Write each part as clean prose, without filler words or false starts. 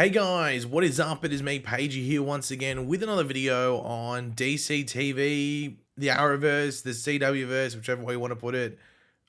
Hey guys, what is up? It is me, Pagey, here once again with another video on DC TV, the Arrowverse, the CWverse, whichever way you want to put it.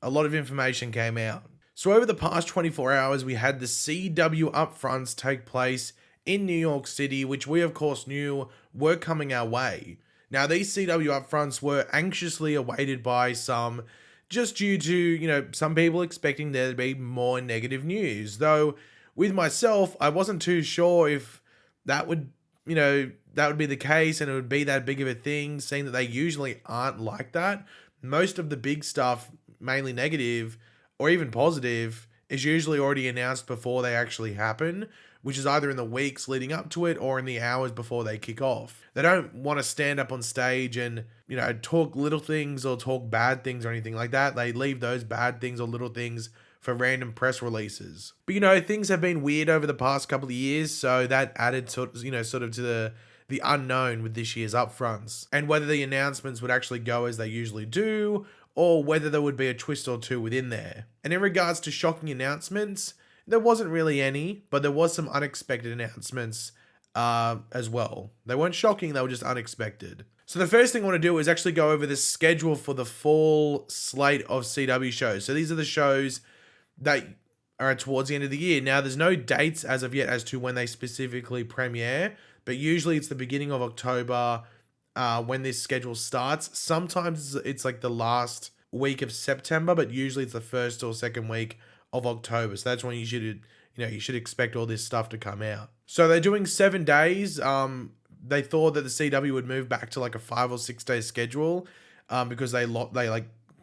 A lot of information came out. So over the past 24 hours, we had the CW upfronts take place in New York City, which we of course knew were coming our way. Now these CW upfronts were anxiously awaited by some, just due to, some people expecting there to be more negative news, though with myself, I wasn't too sure if that would, that would be the case and it would be that big of a thing, seeing that they usually aren't like that. Most of the big stuff, mainly negative or even positive, is usually already announced before they actually happen, which is either in the weeks leading up to it or in the hours before they kick off. They don't want to stand up on stage and, talk little things or talk bad things or anything like that. They leave those bad things or little things for random press releases. But things have been weird over the past couple of years, so that added sort of to the unknown with this year's upfronts, and whether the announcements would actually go as they usually do, or whether there would be a twist or two within there. And in regards to shocking announcements, there wasn't really any, but there was some unexpected announcements as well. They weren't shocking, they were just unexpected. So the first thing I want to do is actually go over the schedule for the fall slate of CW shows. So these are the shows that are towards the end of the year. Now, there's no dates as of yet as to when they specifically premiere, but usually it's the beginning of October when this schedule starts. Sometimes it's like the last week of September, but usually it's the first or second week of October. So that's when you should expect all this stuff to come out. So they're doing 7 days. They thought that the CW would move back to like a 5 or 6 day schedule because they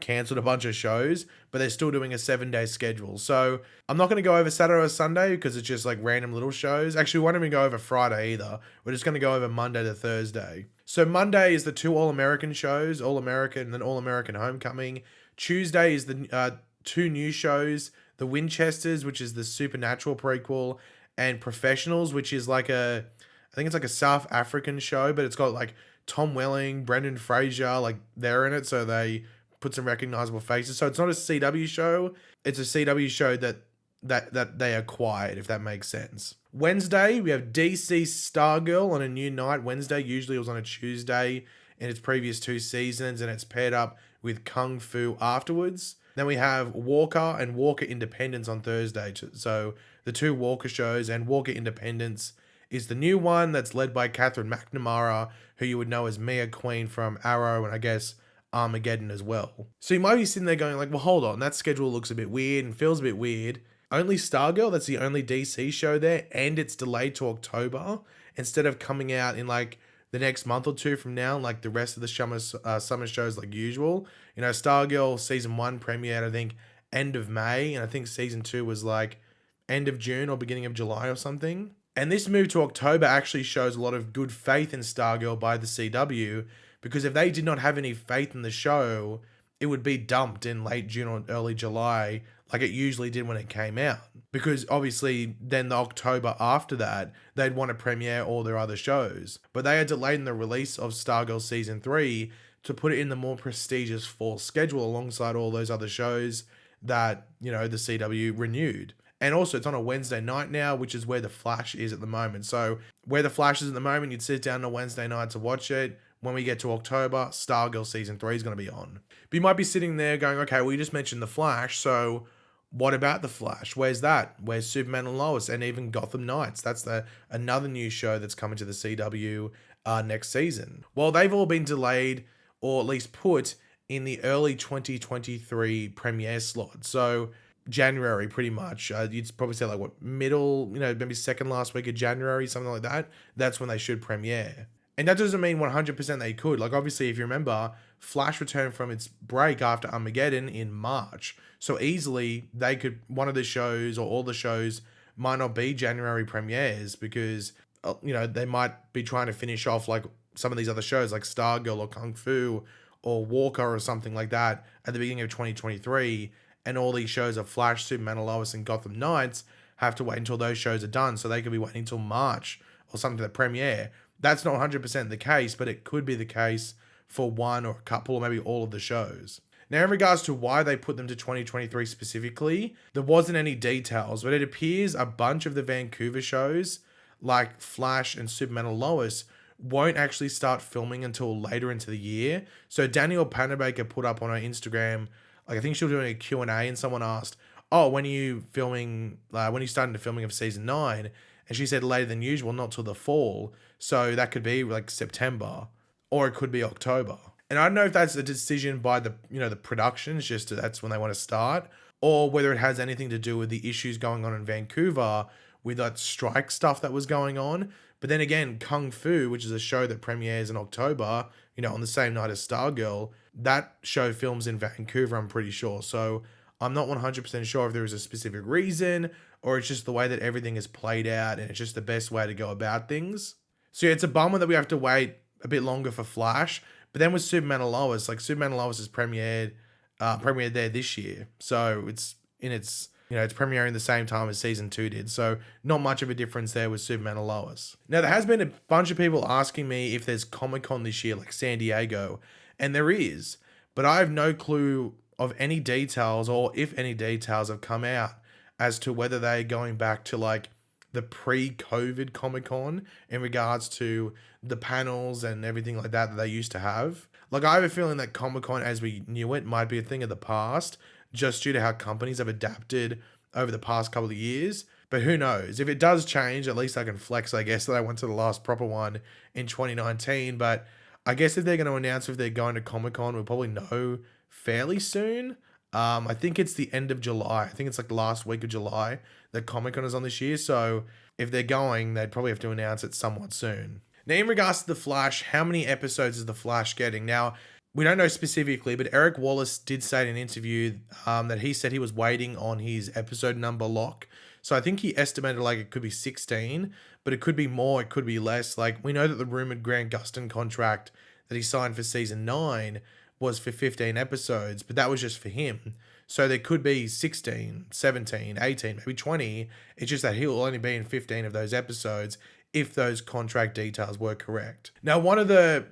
cancelled a bunch of shows, but they're still doing a 7-day schedule. So I'm not going to go over Saturday or Sunday because it's just like random little shows. Actually, we won't even go over Friday either. We're just going to go over Monday to Thursday. So Monday is the 2 All-American shows, All-American and then All-American Homecoming. Tuesday is the 2 new shows, The Winchesters, which is the Supernatural prequel, and Professionals, which is I think it's like a South African show, but it's got like Tom Welling, Brendan Fraser, they're in it, so they put some recognizable faces. So it's not a CW show. It's a CW show that they acquired, if that makes sense. Wednesday, we have DC Stargirl on a new night. Wednesday, usually it was on a Tuesday in its previous 2 seasons, and it's paired up with Kung Fu afterwards. Then we have Walker and Walker Independence on Thursday. So the 2 Walker shows, and Walker Independence is the new one that's led by Catherine McNamara, who you would know as Mia Queen from Arrow, and I guess Armageddon as well. So you might be sitting there going well, hold on, that schedule looks a bit weird and feels a bit weird. Only Stargirl, that's the only DC show there, and it's delayed to October instead of coming out in the next month or 2 from now, like the rest of the summer shows like usual. Stargirl season 1 premiered, I think, end of May, and I think season 2 was end of June or beginning of July or something. And this move to October actually shows a lot of good faith in Stargirl by the CW, because if they did not have any faith in the show, it would be dumped in late June or early July, like it usually did when it came out. Because obviously then the October after that, they'd want to premiere all their other shows. But they are delaying the release of Stargirl Season 3 to put it in the more prestigious fall schedule alongside all those other shows that, the CW renewed. And also it's on a Wednesday night now, which is where The Flash is at the moment. So where The Flash is at the moment, you'd sit down on a Wednesday night to watch it. When we get to October, Stargirl Season 3 is going to be on. But you might be sitting there going, okay, well, you just mentioned The Flash, so what about The Flash? Where's that? Where's Superman and Lois and even Gotham Knights? That's another new show that's coming to the CW next season. Well, they've all been delayed or at least put in the early 2023 premiere slot. So January, pretty much. You'd probably say middle, maybe second last week of January, something like that. That's when they should premiere. And that doesn't mean 100% they could. Obviously, if you remember, Flash returned from its break after Armageddon in March. So easily, one of the shows or all the shows might not be January premieres because, they might be trying to finish off some of these other shows like Stargirl or Kung Fu or Walker or something like that at the beginning of 2023. And all these shows of Flash, Superman and Lois, and Gotham Knights have to wait until those shows are done. So they could be waiting until March or something to premiere. That's not 100% the case, but it could be the case for one or a couple or maybe all of the shows. Now, in regards to why they put them to 2023 specifically, there wasn't any details, but it appears a bunch of the Vancouver shows like Flash and Superman and Lois won't actually start filming until later into the year. So Danielle Panabaker put up on her Instagram, like I think she was doing a Q&A, and someone asked, oh, when are you filming, when are you starting the filming of season 9? And she said later than usual, not till the fall. So that could be like September, or it could be October. And I don't know if that's a decision by the, the productions, just that's when they want to start, or whether it has anything to do with the issues going on in Vancouver with that strike stuff that was going on. But then again, Kung Fu, which is a show that premieres in October, on the same night as Stargirl, that show films in Vancouver, I'm pretty sure. So I'm not 100% sure if there is a specific reason, or it's just the way that everything is played out and it's just the best way to go about things. So yeah, it's a bummer that we have to wait a bit longer for Flash. But then with Superman and Lois, like Superman and Lois is premiered there this year. So it's it's premiering the same time as season 2 did. So not much of a difference there with Superman and Lois. Now there has been a bunch of people asking me if there's Comic-Con this year, like San Diego, and there is, but I have no clue of any details, or if any details have come out as to whether they're going back to like the pre-COVID Comic-Con in regards to the panels and everything like that they used to have. Like I have a feeling that Comic-Con as we knew it might be a thing of the past, just due to how companies have adapted over the past couple of years. But who knows? If it does change, at least I can flex, I guess, that I went to the last proper one in 2019. But I guess if they're going to announce if they're going to Comic-Con, we'll probably know fairly soon. I think it's the end of July. I think it's like the last week of July that Comic-Con is on this year. So if they're going, they'd probably have to announce it somewhat soon. Now, in regards to The Flash, how many episodes is The Flash getting? Now, we don't know specifically, but Eric Wallace did say in an interview that he said he was waiting on his episode number lock. So I think he estimated like it could be 16, but it could be more, it could be less. Like we know that the rumored Grant Gustin contract that he signed for season 9 was for 15 episodes, but that was just for him. So there could be 16, 17, 18, maybe 20. It's just that he'll only be in 15 of those episodes if those contract details were correct. Now, one of the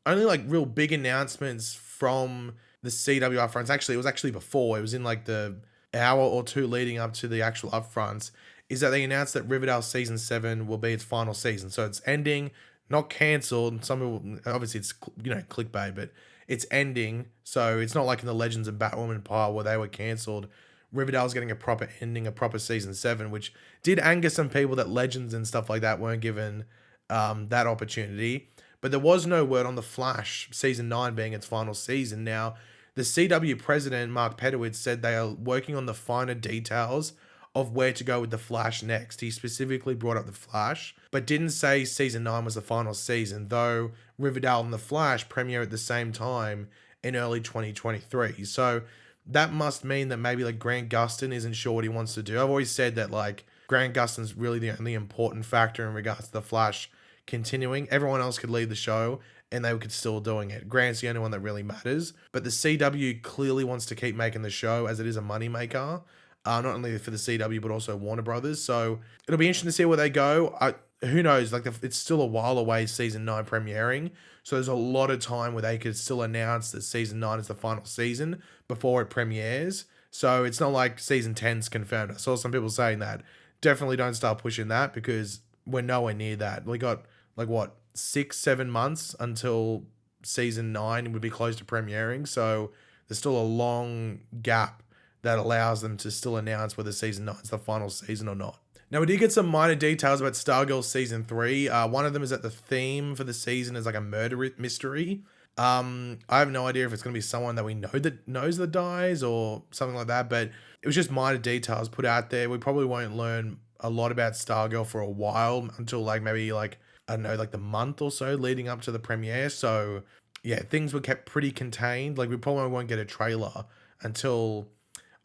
only like real big announcements from the CW upfronts, actually, it was actually before, it was in like the hour or two leading up to the actual upfronts, is that they announced that Riverdale season 7 will be its final season. So it's ending, not cancelled. Some people, obviously it's, clickbait, but it's ending. So it's not like in the Legends of Batwoman pile where they were cancelled. Riverdale's getting a proper ending, a proper season 7, which did anger some people that Legends and stuff like that weren't given that opportunity. But there was no word on The Flash season 9 being its final season. Now, the CW president, Mark Pedowitz, said they are working on the finer details of where to go with The Flash next. He specifically brought up The Flash, but didn't say season 9 was the final season, though Riverdale and The Flash premiere at the same time in early 2023. So that must mean that maybe like Grant Gustin isn't sure what he wants to do. I've always said that like Grant Gustin's really the only important factor in regards to The Flash continuing. Everyone else could lead the show and they could still doing it. Grant's the only one that really matters. But the CW clearly wants to keep making the show as it is a moneymaker, not only for the CW but also Warner Brothers. So it'll be interesting to see where they go. Who knows? Like it's still a while away, season 9 premiering. So there's a lot of time where they could still announce that season 9 is the final season before it premieres. So it's not like season 10's confirmed. I saw some people saying that. Definitely don't start pushing that because we're nowhere near that. We got like what, 6-7 months until season 9 would be close to premiering. So there's still a long gap that allows them to still announce whether season 9 is the final season or not. Now, we did get some minor details about Stargirl season 3. One of them is that the theme for the season is like a murder mystery. I have no idea if it's going to be someone that we know that knows that dies or something like that, but it was just minor details put out there. We probably won't learn a lot about Stargirl for a while until like maybe like, I don't know, like the month or so leading up to the premiere. So yeah, things were kept pretty contained. Like we probably won't get a trailer until,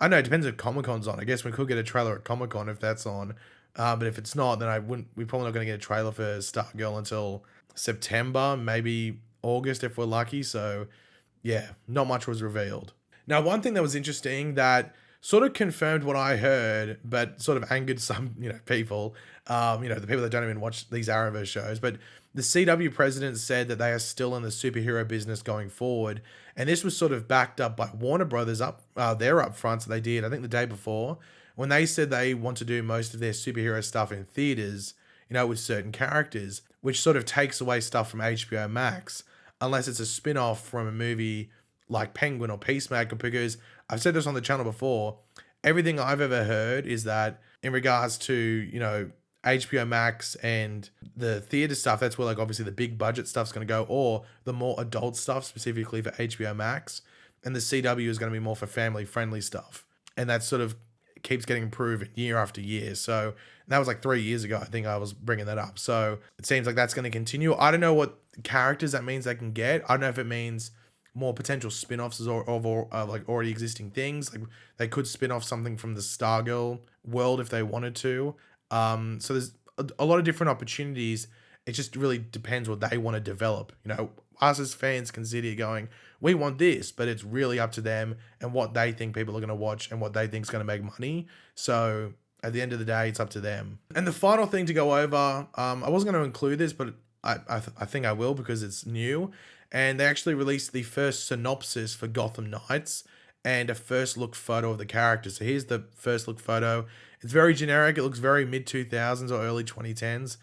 I don't know, it depends if Comic-Con's on. I guess we could get a trailer at Comic-Con if that's on. But if it's not, then we're probably not going to get a trailer for Stargirl until September, maybe August if we're lucky. So yeah, not much was revealed. Now, one thing that was interesting that sort of confirmed what I heard, but sort of angered some, people, the people that don't even watch these Arrowverse shows. But the CW president said that they are still in the superhero business going forward. And this was sort of backed up by Warner Brothers their upfronts that they did, I think the day before, when they said they want to do most of their superhero stuff in theaters with certain characters, which sort of takes away stuff from HBO Max, unless it's a spin-off from a movie like Penguin or Peacemaker, because I've said this on the channel before, everything I've ever heard is that in regards to, HBO Max and the theater stuff, that's where like obviously the big budget stuff's going to go, or the more adult stuff specifically for HBO Max, and the CW is going to be more for family friendly stuff. And that sort of keeps getting improved year after year. So that was like 3 years ago, I think I was bringing that up. So it seems like that's going to continue. I don't know what characters that means they can get. I don't know if it means more potential spin-offs of like already existing things. Like they could spin off something from the Stargirl world if they wanted to. So there's a lot of different opportunities. It just really depends what they want to develop. Us as fans can sit here going, we want this, but it's really up to them and what they think people are going to watch and what they think is going to make money. So at the end of the day, it's up to them. And the final thing to go over, I wasn't going to include this, but I think I will because it's new. And they actually released the first synopsis for Gotham Knights and a first look photo of the characters. So here's the first look photo. It's very generic. It looks very mid 2000s or early 2010s.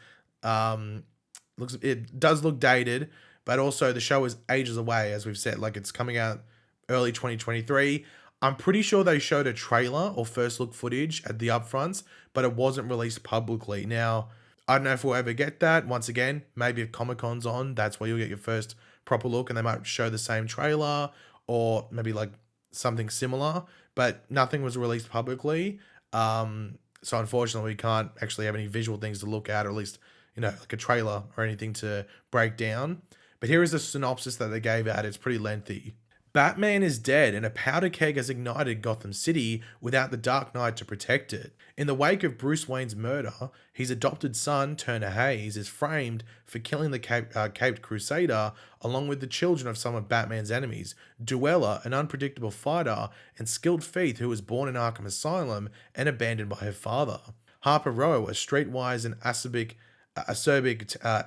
It does look dated, but also the show is ages away, as we've said. Like it's coming out early 2023. I'm pretty sure they showed a trailer or first look footage at the upfronts, but it wasn't released publicly. Now, I don't know if we'll ever get that. Once again, maybe if Comic-Con's on, that's where you'll get your first proper look, and they might show the same trailer or maybe like something similar, but nothing was released publicly. So unfortunately, we can't actually have any visual things to look at, or at least, like a trailer or anything to break down. But here is the synopsis that they gave out. It's pretty lengthy. Batman is dead and a powder keg has ignited Gotham City without the Dark Knight to protect it. In the wake of Bruce Wayne's murder, his adopted son, Turner Hayes, is framed for killing the Caped Crusader along with the children of some of Batman's enemies, Duella, an unpredictable fighter, and Skilled Faith, who was born in Arkham Asylum and abandoned by her father. Harper Row, a streetwise and acerbic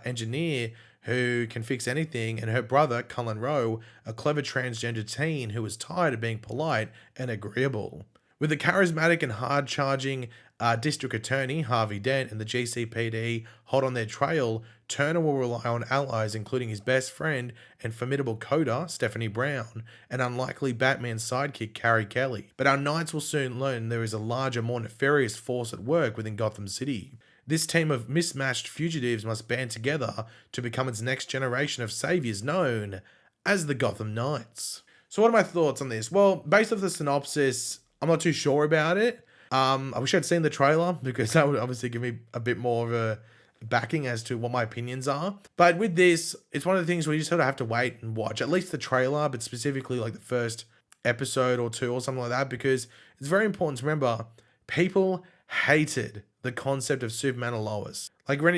engineer who can fix anything, and her brother, Cullen Rowe, a clever transgender teen who is tired of being polite and agreeable. With the charismatic and hard-charging district attorney, Harvey Dent, and the GCPD hot on their trail, Turner will rely on allies including his best friend and formidable coder, Stephanie Brown, and unlikely Batman sidekick, Carrie Kelly. But our knights will soon learn there is a larger, more nefarious force at work within Gotham City. This team of mismatched fugitives must band together to become its next generation of saviors known as the Gotham Knights. So what are my thoughts on this? Well, based off the synopsis, I'm not too sure about it. I wish I'd seen the trailer because that would obviously give me a bit more of a backing as to what my opinions are. But with this, it's one of the things where you just sort of have to wait and watch, at least the trailer, but specifically like the first episode or two or something like that, because it's very important to remember people hated the concept of Superman and Lois. Like when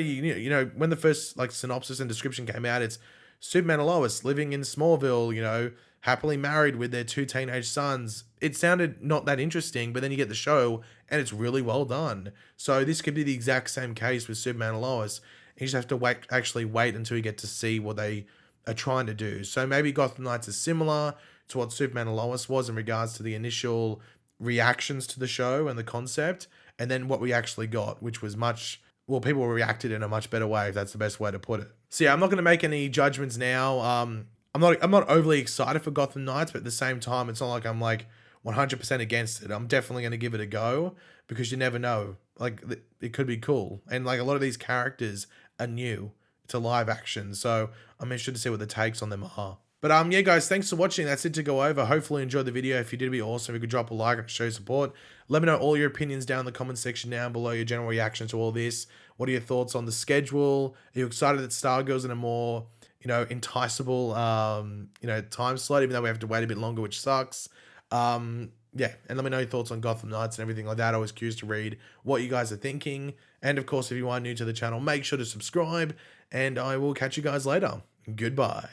when the first like synopsis and description came out, it's Superman and Lois living in Smallville, happily married with their 2 teenage sons. It sounded not that interesting, but then you get the show and it's really well done. So this could be the exact same case with Superman and Lois. You just have to wait until you get to see what they are trying to do. So maybe Gotham Knights is similar to what Superman and Lois was in regards to the initial reactions to the show and the concept, and then what we actually got, which was people reacted in a much better way, if that's the best way to put it. So yeah, I'm not going to make any judgments now. I'm not overly excited for Gotham Knights, but at the same time, it's not like I'm like 100% against it. I'm definitely going to give it a go because you never know. Like it could be cool, and like a lot of these characters are new to live action, so I'm interested to see what the takes on them are. But yeah, guys, thanks for watching. That's it to go over. Hopefully you enjoyed the video. If you did, it'd be awesome if you could drop a like and show support. Let me know all your opinions down in the comment section down below, your general reaction to all this. What are your thoughts on the schedule? Are you excited that Stargirl's in a more, enticable, time slot, even though we have to wait a bit longer, which sucks. Yeah, and let me know your thoughts on Gotham Knights and everything like that. Always curious to read what you guys are thinking. And of course, if you are new to the channel, make sure to subscribe, and I will catch you guys later. Goodbye.